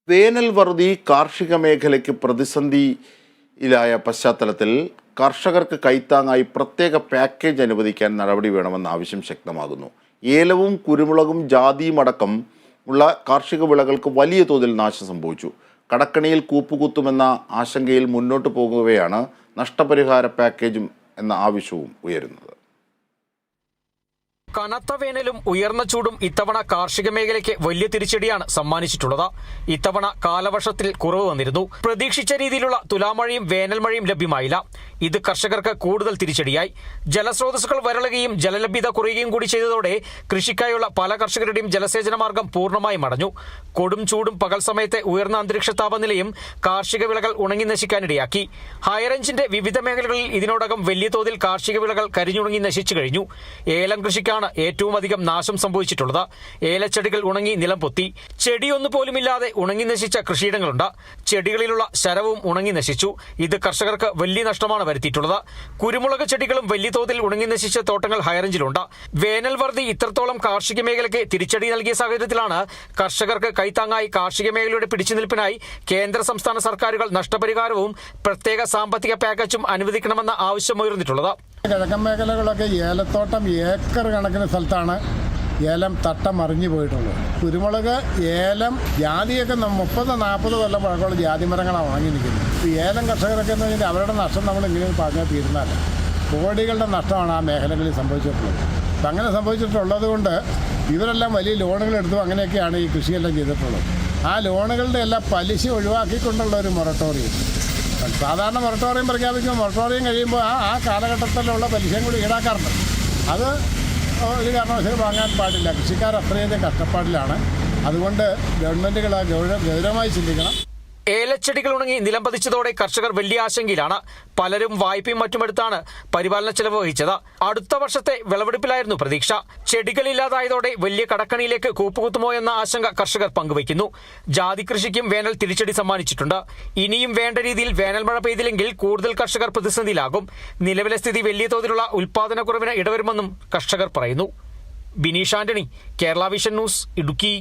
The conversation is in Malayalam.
വേനൽ വറുതി കാർഷിക മേഖലയ്ക്ക് പ്രതിസന്ധിയിലായ പശ്ചാത്തലത്തിൽ കർഷകർക്ക് കൈത്താങ്ങായി പ്രത്യേക പാക്കേജ് അനുവദിക്കാൻ നടപടി വേണമെന്ന ആവശ്യം ശക്തമാകുന്നു. ഏലവും കുരുമുളകും ജാതിയും അടക്കം ഉള്ള കാർഷിക വിളകൾക്ക് വലിയ തോതിൽ നാശം സംഭവിച്ചു. കടക്കണിയിൽ കൂപ്പുകുത്തുമെന്ന ആശങ്കയിൽ മുന്നോട്ട് പോകുകയാണ് നഷ്ടപരിഹാര പാക്കേജും എന്ന ആവശ്യവും ഉയരുന്നത്. കനത്ത വേനലും ഉയർന്ന ചൂടും ഇത്തവണ കാർഷിക മേഖലയ്ക്ക് വലിയ തിരിച്ചടിയാണ് സമ്മാനിച്ചിട്ടുള്ളത്. ഇത്തവണ കാലവർഷത്തിൽ കുറവ് വന്നിരുന്നു. പ്രതീക്ഷിച്ച രീതിയിലുള്ള തുലാമഴയും വേനൽമഴയും ലഭ്യമായില്ല. ഇത് കർഷകർക്ക് കൂടുതൽ തിരിച്ചടിയായി. ജലസ്രോതസ്സുകൾ വരളുകയും ജലലഭ്യത കുറയുകയും കൂടി ചെയ്തതോടെ കൃഷിക്കായുള്ള പല കർഷകരുടെയും ജലസേചന മാർഗം പൂർണ്ണമായും അടഞ്ഞു. കൊടും ചൂടും പകൽ സമയത്തെ ഉയർന്ന അന്തരീക്ഷ താപനിലയും കാർഷിക വിളകൾ ഉണങ്ങി നശിക്കാനിടയാക്കി. ഹൈറേഞ്ചിന്റെ വിവിധ മേഖലകളിൽ ഇതിനോടകം വലിയ തോതിൽ കാർഷിക വിളകൾ കരിഞ്ഞുണങ്ങി നശിച്ചു കഴിഞ്ഞു. ഏലം കൃഷിക്കാണ് ഏറ്റവും അധികം നാശം സംഭവിച്ചിട്ടുള്ളത്. ഏലച്ചെടികൾ ഉണങ്ങി നിലം പൊത്തി. ചെടിയൊന്നു പോലുമില്ലാതെ ഉണങ്ങി നശിച്ച കൃഷിയിടങ്ങളുണ്ട്. ചെടികളിലുള്ള ശരവും ഉണങ്ങി നശിച്ചു. ഇത് കർഷകർക്ക് വലിയ നഷ്ടമാണ് വരുത്തിയിട്ടുള്ളത്. കുരുമുളക് ചെടികളും വലിയ തോതിൽ ഉണങ്ങി നശിച്ച തോട്ടങ്ങൾ ഹൈറേഞ്ചിലുണ്ട്. വേനൽ വറുതി ഇത്രത്തോളം കാർഷിക മേഖലയ്ക്ക് തിരിച്ചടി നൽകിയ സാഹചര്യത്തിലാണ് കർഷകർക്ക് കൈത്താങ്ങായി കാർഷിക മേഖലയുടെ പിടിച്ചുനിൽപ്പിനായി കേന്ദ്ര സംസ്ഥാന സർക്കാരുകൾ നഷ്ടപരിഹാരവും പ്രത്യേക സാമ്പത്തിക പാക്കേജും അനുവദിക്കണമെന്ന ആവശ്യമുയർന്നിട്ടുള്ളത്. കിഴക്കൻ മേഖലകളൊക്കെ ഏലത്തോട്ടം ഏക്കർ കണക്കിന് സ്ഥലത്താണ് ഏലം തട്ടം മറിഞ്ഞു പോയിട്ടുള്ളത്. കുരുമുളക്, ഏലം, ജാതിയൊക്കെ 30-40 കൊല്ലം പഴക്കമുള്ള ജാതി മരങ്ങളാണ് വാങ്ങി നിൽക്കുന്നത്. ഏലം കർഷകരൊക്കെ എന്ന് പറഞ്ഞാൽ അവരുടെ നഷ്ടം നമ്മൾ ഇങ്ങനെ പറഞ്ഞാൽ തീരുന്നതല്ല. കോടികളുടെ നഷ്ടമാണ് ആ മേഖലകളിൽ സംഭവിച്ചിട്ടുള്ളത്. അപ്പം അങ്ങനെ സംഭവിച്ചിട്ടുള്ളത് കൊണ്ട് ഇവരെല്ലാം വലിയ ലോണുകൾ എടുത്തു അങ്ങനെയൊക്കെയാണ് ഈ കൃഷിയെല്ലാം ചെയ്തിട്ടുള്ളത്. ആ ലോണുകളുടെ എല്ലാം പലിശ ഒഴിവാക്കിക്കൊണ്ടുള്ള ഒരു മൊറട്ടോറിയം. സാധാരണ മൊറട്ടോറിയം പ്രഖ്യാപിക്കുമ്പോൾ മൊറട്ടോറിയം കഴിയുമ്പോൾ ആ കാലഘട്ടത്തിലുള്ള പലിശയും കൂടി ഈടാക്കാറുണ്ട്. അത് ഒരു കാരണവശാലും വാങ്ങാൻ പാടില്ല. കൃഷിക്കാർ അത്രയധികം കഷ്ടപ്പാടിലാണ്. അതുകൊണ്ട് ഗവൺമെൻറ്റുകൾ ഗൗരവമായി ചിന്തിക്കണം. ഏലച്ചെടികൾ ഉണങ്ങി നിലംപതിച്ചതോടെ കർഷകർ വലിയ ആശങ്കയിലാണ്. പലരും വായ്പയും മറ്റുമെടുത്താണ് പരിപാലന ചെലവ് വഹിച്ചത്. അടുത്ത വർഷത്തെ വിളവെടുപ്പിലായിരുന്നു പ്രതീക്ഷ. ചെടികളില്ലാതായതോടെ വലിയ കടക്കണിയിലേക്ക് കൂപ്പുകുത്തുമോ എന്ന ആശങ്ക കർഷകർ പങ്കുവയ്ക്കുന്നു. ജാതി കൃഷിക്കും വേനൽ തിരിച്ചടി സമ്മാനിച്ചിട്ടുണ്ട്. ഇനിയും വേണ്ട രീതിയിൽ വേനൽ മഴ പെയ്തില്ലെങ്കിൽ കൂടുതൽ കർഷകർ പ്രതിസന്ധിയിലാകും. നിലവിലെ സ്ഥിതി വലിയ തോതിലുള്ള ഉൽപാദനക്കുറവിന് ഇടവരുമെന്നും കർഷകർ പറയുന്നു. Bineesh Antony, Kerala vision news, Idukki.